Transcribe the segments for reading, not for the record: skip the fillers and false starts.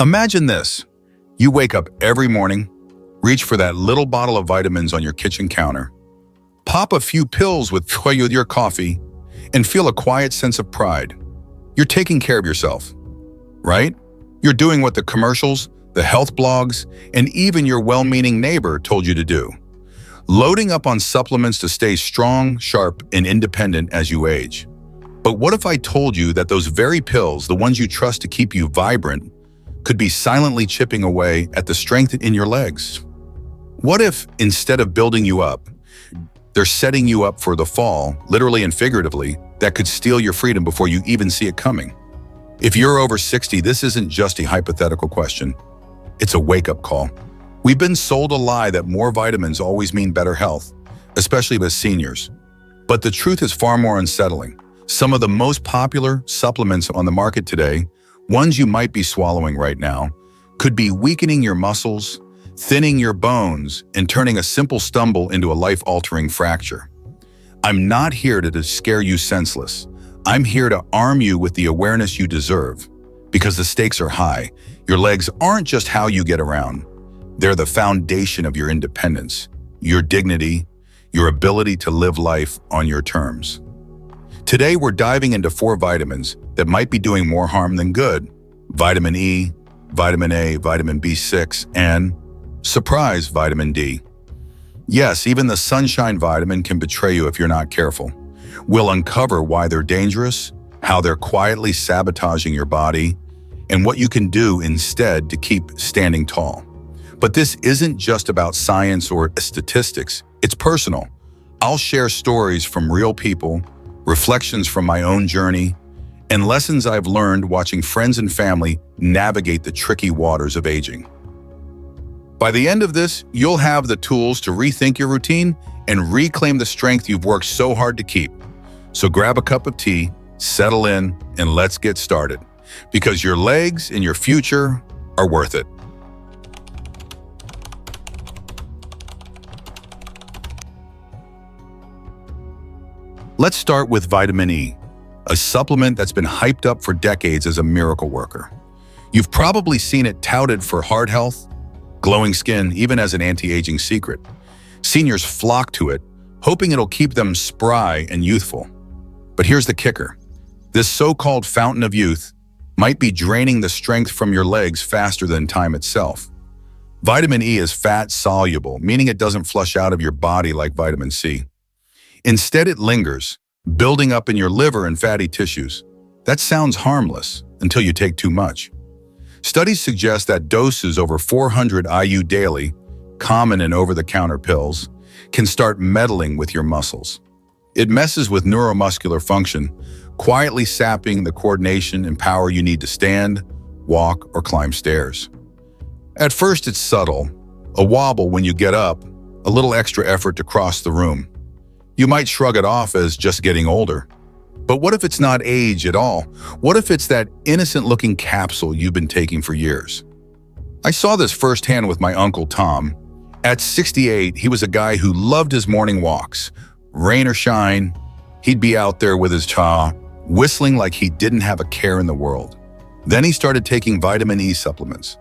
Imagine this. You wake up every morning, reach for that little bottle of vitamins on your kitchen counter, pop a few pills with your coffee, and feel a quiet sense of pride. You're taking care of yourself, right? You're doing what the commercials, the health blogs, and even your well-meaning neighbor told you to do. Loading up on supplements to stay strong, sharp, and independent as you age. But what if I told you that those very pills, the ones you trust to keep you vibrant, could be silently chipping away at the strength in your legs? What if, instead of building you up, they're setting you up for the fall, literally and figuratively, that could steal your freedom before you even see it coming? If you're over 60, this isn't just a hypothetical question. It's a wake-up call. We've been sold a lie that more vitamins always mean better health, especially as seniors. But the truth is far more unsettling. Some of the most popular supplements on the market today, ones you might be swallowing right now, could be weakening your muscles, thinning your bones, and turning a simple stumble into a life-altering fracture. I'm not here to scare you senseless. I'm here to arm you with the awareness you deserve, because the stakes are high. Your legs aren't just how you get around. They're the foundation of your independence, your dignity, your ability to live life on your terms. Today, we're diving into 4 vitamins that might be doing more harm than good. Vitamin E, vitamin A, vitamin B6, and, surprise, vitamin D. Yes, even the sunshine vitamin can betray you if you're not careful. We'll uncover why they're dangerous, how they're quietly sabotaging your body, and what you can do instead to keep standing tall. But this isn't just about science or statistics, it's personal. I'll share stories from real people, reflections from my own journey, and lessons I've learned watching friends and family navigate the tricky waters of aging. By the end of this, you'll have the tools to rethink your routine and reclaim the strength you've worked so hard to keep. So grab a cup of tea, settle in, and let's get started. Because your legs and your future are worth it. Let's start with vitamin E, a supplement that's been hyped up for decades as a miracle worker. You've probably seen it touted for heart health, glowing skin, even as an anti-aging secret. Seniors flock to it, hoping it'll keep them spry and youthful. But here's the kicker. This so-called fountain of youth might be draining the strength from your legs faster than time itself. Vitamin E is fat-soluble, meaning it doesn't flush out of your body like vitamin C. Instead, it lingers, building up in your liver and fatty tissues. That sounds harmless until you take too much. Studies suggest that doses over 400 IU daily, common in over-the-counter pills, can start meddling with your muscles. It messes with neuromuscular function, quietly sapping the coordination and power you need to stand, walk, or climb stairs. At first, it's subtle, a wobble when you get up, a little extra effort to cross the room. You might shrug it off as just getting older. But what if it's not age at all? What if it's that innocent-looking capsule you've been taking for years? I saw this firsthand with my Uncle Tom. At 68, he was a guy who loved his morning walks. Rain or shine, he'd be out there with his cha, whistling like he didn't have a care in the world. Then he started taking vitamin E supplements.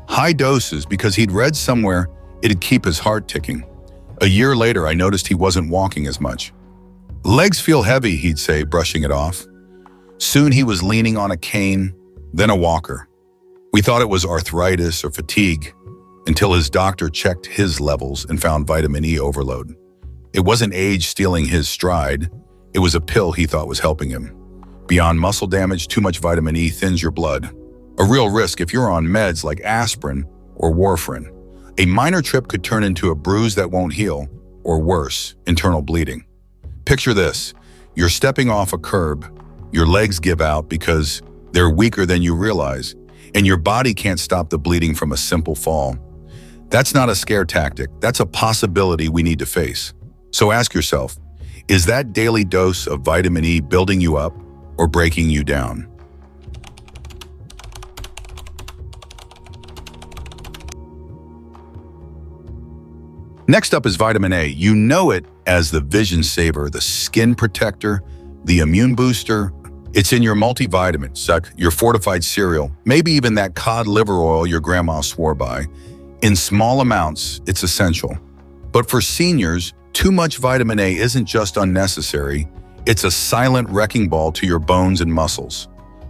High doses because he'd read somewhere it'd keep his heart ticking. A year later, I noticed he wasn't walking as much. Legs feel heavy, he'd say, brushing it off. Soon he was leaning on a cane, then a walker. We thought it was arthritis or fatigue, until his doctor checked his levels and found vitamin E overload. It wasn't age stealing his stride, it was a pill he thought was helping him. Beyond muscle damage, too much vitamin E thins your blood. A real risk if you're on meds like aspirin or warfarin. A minor trip could turn into a bruise that won't heal, or worse, internal bleeding. Picture this, you're stepping off a curb, your legs give out because they're weaker than you realize, and your body can't stop the bleeding from a simple fall. That's not a scare tactic, that's a possibility we need to face. So ask yourself, is that daily dose of vitamin E building you up or breaking you down? Next up is vitamin A. You know it as the vision saver, the skin protector, the immune booster, It's in your multivitamin, your fortified cereal, maybe even that cod liver oil your grandma swore by. In small amounts, it's essential. But for seniors, too much vitamin A isn't just unnecessary, it's a silent wrecking ball to your bones and muscles.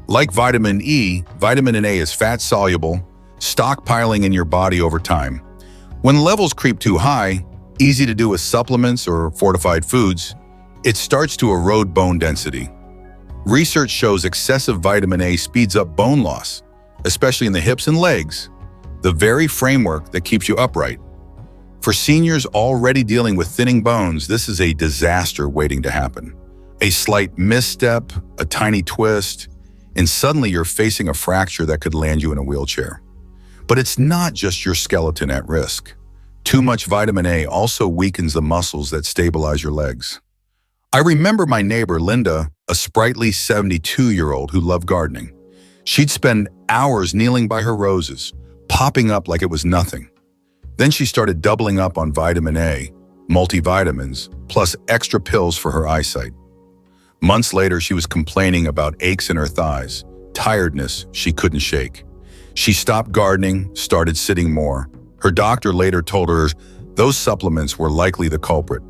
Like vitamin E, vitamin A is fat-soluble, stockpiling in your body over time. When levels creep too high, easy to do with supplements or fortified foods, it starts to erode bone density. Research shows excessive vitamin A speeds up bone loss, especially in the hips and legs, the very framework that keeps you upright. For seniors already dealing with thinning bones, this is a disaster waiting to happen. A slight misstep, a tiny twist, and suddenly you're facing a fracture that could land you in a wheelchair. But it's not just your skeleton at risk. Too much vitamin A also weakens the muscles that stabilize your legs. I remember my neighbor, Linda, a sprightly 72-year-old who loved gardening. She'd spend hours kneeling by her roses, popping up like it was nothing. Then she started doubling up on vitamin A, multivitamins, plus extra pills for her eyesight. Months later, she was complaining about aches in her thighs, tiredness she couldn't shake. She stopped gardening, started sitting more. Her doctor later told her those supplements were likely the culprit.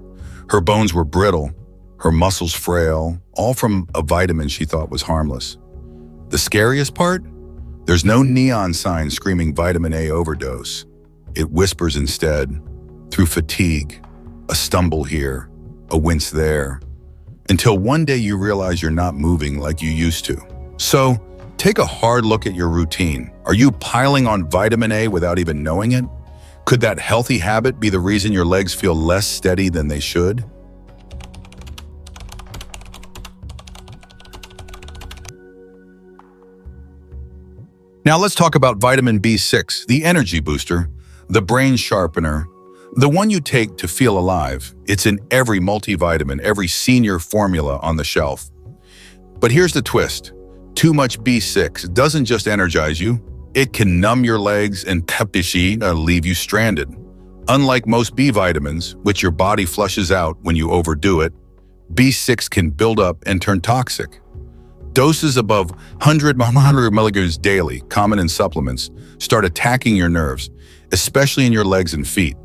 Her bones were brittle, her muscles frail, all from a vitamin she thought was harmless. The scariest part? There's no neon sign screaming vitamin A overdose. It whispers instead, through fatigue, a stumble here, a wince there, until one day you realize you're not moving like you used to. So, take a hard look at your routine. Are you piling on vitamin A without even knowing it? Could that healthy habit be the reason your legs feel less steady than they should? Now let's talk about vitamin B6, the energy booster, the brain sharpener, the one you take to feel alive. It's in every multivitamin, every senior formula on the shelf. But here's the twist. Too much B6 doesn't just energize you, it can numb your legs and leave you stranded. Unlike most B vitamins, which your body flushes out when you overdo it, B6 can build up and turn toxic. Doses above 100 milligrams daily, common in supplements, start attacking your nerves, especially in your legs and feet.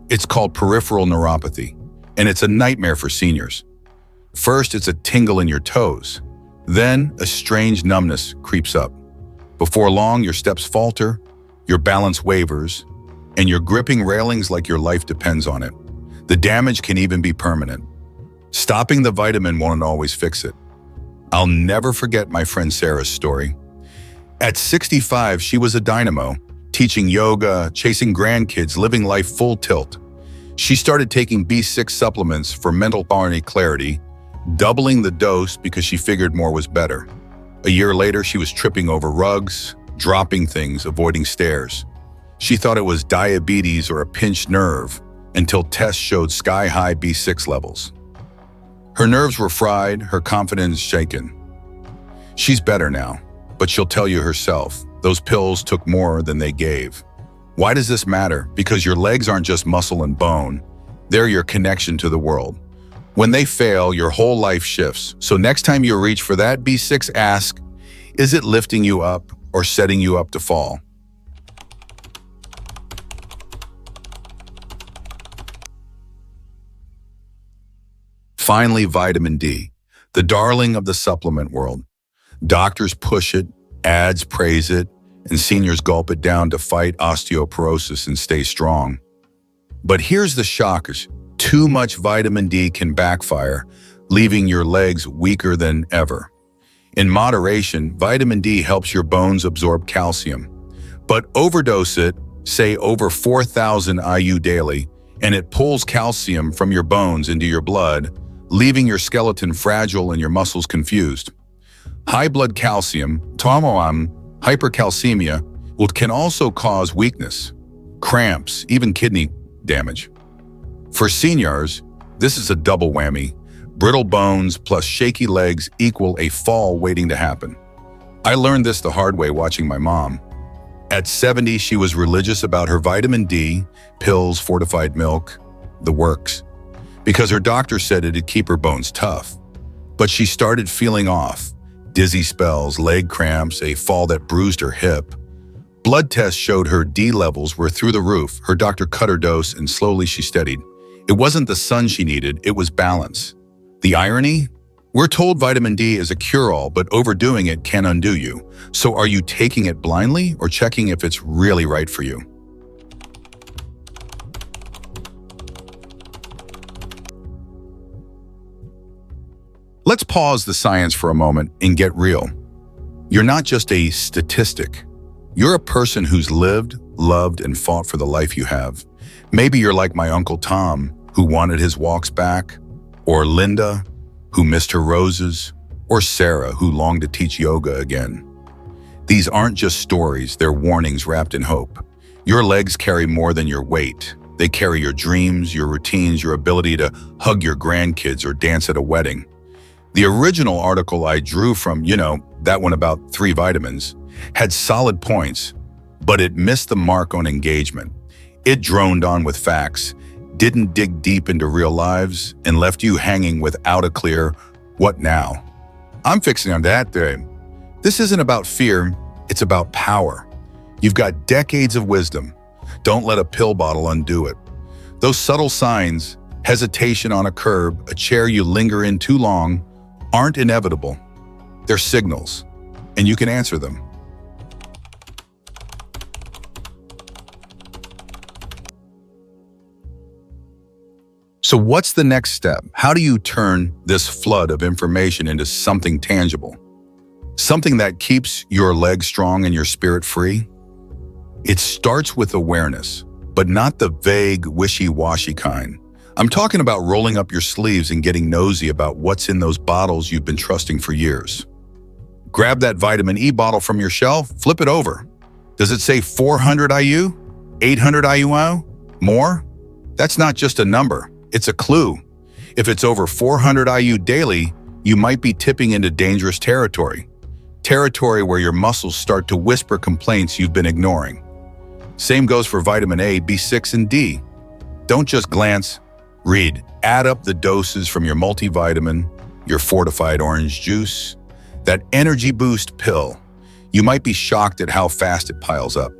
It's called peripheral neuropathy, and it's a nightmare for seniors. First, it's a tingle in your toes. Then, a strange numbness creeps up. Before long, your steps falter, your balance wavers, and you're gripping railings like your life depends on it. The damage can even be permanent. Stopping the vitamin won't always fix it. I'll never forget my friend Sarah's story. At 65, she was a dynamo, teaching yoga, chasing grandkids, living life full tilt. She started taking B6 supplements for mental clarity, doubling the dose because she figured more was better. A year later, she was tripping over rugs, dropping things, avoiding stairs. She thought it was diabetes or a pinched nerve until tests showed sky-high B6 levels. Her nerves were fried, her confidence shaken. She's better now, but she'll tell you herself, those pills took more than they gave. Why does this matter? Because your legs aren't just muscle and bone, they're your connection to the world. When they fail, your whole life shifts. So next time you reach for that B6, ask, is it lifting you up or setting you up to fall? Finally, vitamin D, the darling of the supplement world. Doctors push it, ads praise it, and seniors gulp it down to fight osteoporosis and stay strong. But here's the shockers. Too much vitamin D can backfire, leaving your legs weaker than ever. In moderation, vitamin D helps your bones absorb calcium. But overdose it, say over 4,000 IU daily, and it pulls calcium from your bones into your blood, leaving your skeleton fragile and your muscles confused. High blood calcium, hypercalcemia, can also cause weakness, cramps, even kidney damage. For seniors, this is a double whammy. Brittle bones plus shaky legs equal a fall waiting to happen. I learned this the hard way watching my mom. At 70, she was religious about her vitamin D, pills, fortified milk, the works, because her doctor said it'd keep her bones tough. But she started feeling off. dizzy spells, leg cramps, a fall that bruised her hip. Blood tests showed her D levels were through the roof. Her doctor cut her dose and slowly she steadied. It wasn't the sun she needed, it was balance. The irony? We're told vitamin D is a cure-all, but overdoing it can undo you. So are you taking it blindly or checking if it's really right for you? Let's pause the science for a moment and get real. You're not just a statistic. You're a person who's lived, loved, and fought for the life you have. Maybe you're like my Uncle Tom, who wanted his walks back, or Linda, who missed her roses, or Sarah, who longed to teach yoga again. These aren't just stories, they're warnings wrapped in hope. Your legs carry more than your weight. They carry your dreams, your routines, your ability to hug your grandkids or dance at a wedding. The original article I drew from, that one about 3 vitamins, had solid points, but it missed the mark on engagement. It droned on with facts, didn't dig deep into real lives, and left you hanging without a clear, what now? I'm fixing on that day. This isn't about fear, it's about power. You've got decades of wisdom. Don't let a pill bottle undo it. Those subtle signs, hesitation on a curb, a chair you linger in too long, aren't inevitable. They're signals, and you can answer them. So what's the next step? How do you turn this flood of information into something tangible? Something that keeps your legs strong and your spirit free? It starts with awareness, but not the vague, wishy-washy kind. I'm talking about rolling up your sleeves and getting nosy about what's in those bottles you've been trusting for years. Grab that vitamin E bottle from your shelf, flip it over. Does it say 400 IU? 800 IU? More? That's not just a number, it's a clue. If it's over 400 IU daily, you might be tipping into dangerous territory. Territory where your muscles start to whisper complaints you've been ignoring. Same goes for vitamin A, B6, and D. Don't just glance, read. Add up the doses from your multivitamin, your fortified orange juice, that energy boost pill. You might be shocked at how fast it piles up.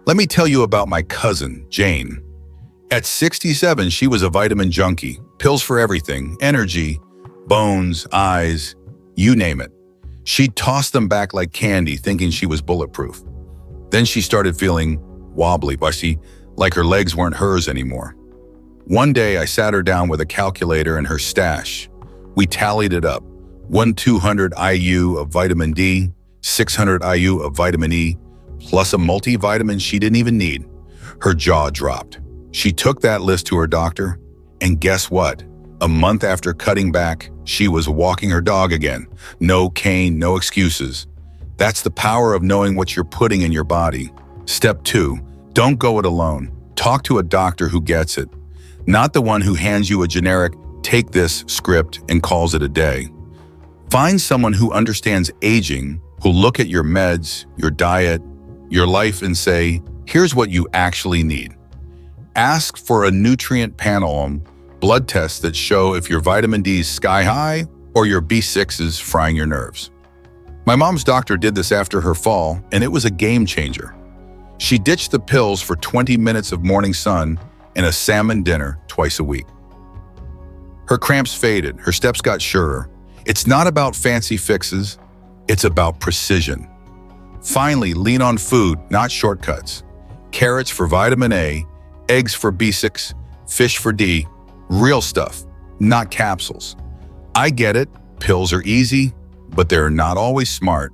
Let me tell you about my cousin, Jane. At 67, she was a vitamin junkie. Pills for everything, energy, bones, eyes, you name it. She'd toss them back like candy, thinking she was bulletproof. Then she started feeling wobbly, like her legs weren't hers anymore. One day, I sat her down with a calculator and her stash. We tallied it up. 200 IU of vitamin D, 600 IU of vitamin E, plus a multivitamin she didn't even need. Her jaw dropped. She took that list to her doctor, and guess what? A month after cutting back, she was walking her dog again. No cane, no excuses. That's the power of knowing what you're putting in your body. Step 2, don't go it alone. Talk to a doctor who gets it. Not the one who hands you a generic, take this script and calls it a day. Find someone who understands aging, who'll look at your meds, your diet, your life and say, here's what you actually need. Ask for a nutrient panel on blood tests that show if your vitamin D is sky high or your B6 is frying your nerves. My mom's doctor did this after her fall, and it was a game changer. She ditched the pills for 20 minutes of morning sun and a salmon dinner twice a week. Her cramps faded, her steps got surer. It's not about fancy fixes, it's about precision. Finally, lean on food, not shortcuts. Carrots for vitamin A, eggs for B6, fish for D, real stuff, not capsules. I get it, pills are easy, but they're not always smart.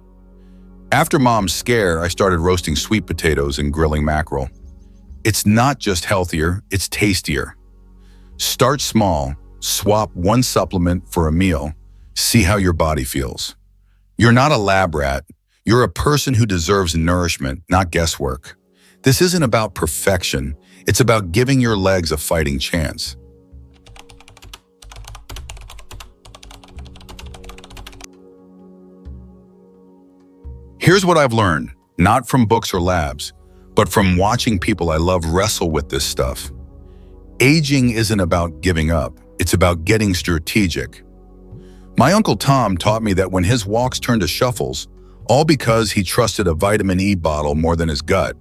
After Mom's scare, I started roasting sweet potatoes and grilling mackerel. It's not just healthier, it's tastier. Start small, swap one supplement for a meal, see how your body feels. You're not a lab rat, you're a person who deserves nourishment, not guesswork. This isn't about perfection, it's about giving your legs a fighting chance. Here's what I've learned, not from books or labs, but from watching people I love wrestle with this stuff. Aging isn't about giving up, it's about getting strategic. My Uncle Tom taught me that when his walks turned to shuffles, all because he trusted a vitamin E bottle more than his gut.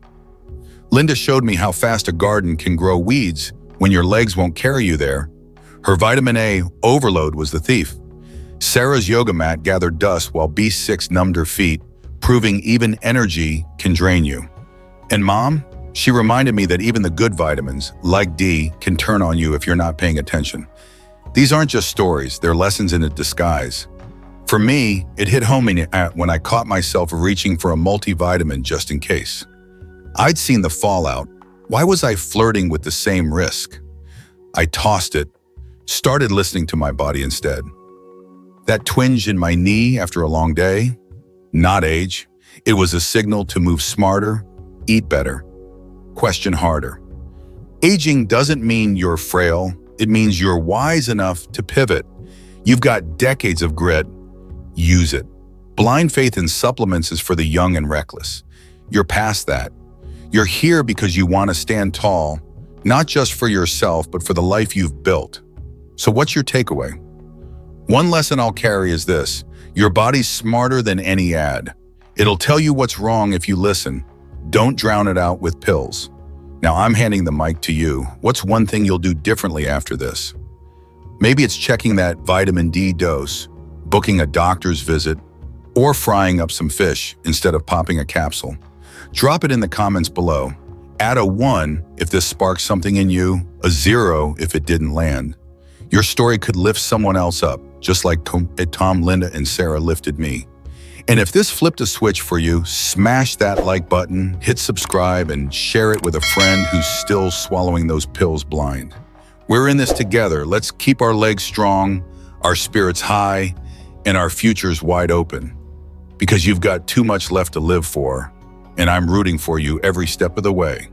Linda showed me how fast a garden can grow weeds when your legs won't carry you there. Her vitamin A overload was the thief. Sarah's yoga mat gathered dust while B6 numbed her feet, proving even energy can drain you. And Mom, she reminded me that even the good vitamins, like D, can turn on you if you're not paying attention. These aren't just stories, they're lessons in a disguise. For me, it hit home when I caught myself reaching for a multivitamin just in case. I'd seen the fallout. Why was I flirting with the same risk? I tossed it, started listening to my body instead. That twinge in my knee after a long day? Not age. It was a signal to move smarter, eat better, question harder. Aging doesn't mean you're frail. It means you're wise enough to pivot. You've got decades of grit. Use it. Blind faith in supplements is for the young and reckless. You're past that. You're here because you want to stand tall, not just for yourself, but for the life you've built. So what's your takeaway? One lesson I'll carry is this: your body's smarter than any ad. It'll tell you what's wrong if you listen. Don't drown it out with pills. Now I'm handing the mic to you. What's one thing you'll do differently after this? Maybe it's checking that vitamin D dose, booking a doctor's visit, or frying up some fish instead of popping a capsule. Drop it in the comments below. Add a 1 if this sparks something in you, a 0 if it didn't land. Your story could lift someone else up, just like Tom, Linda, and Sarah lifted me. And if this flipped a switch for you, smash that like button, hit subscribe, and share it with a friend who's still swallowing those pills blind. We're in this together. Let's keep our legs strong, our spirits high, and our futures wide open. Because you've got too much left to live for, and I'm rooting for you every step of the way.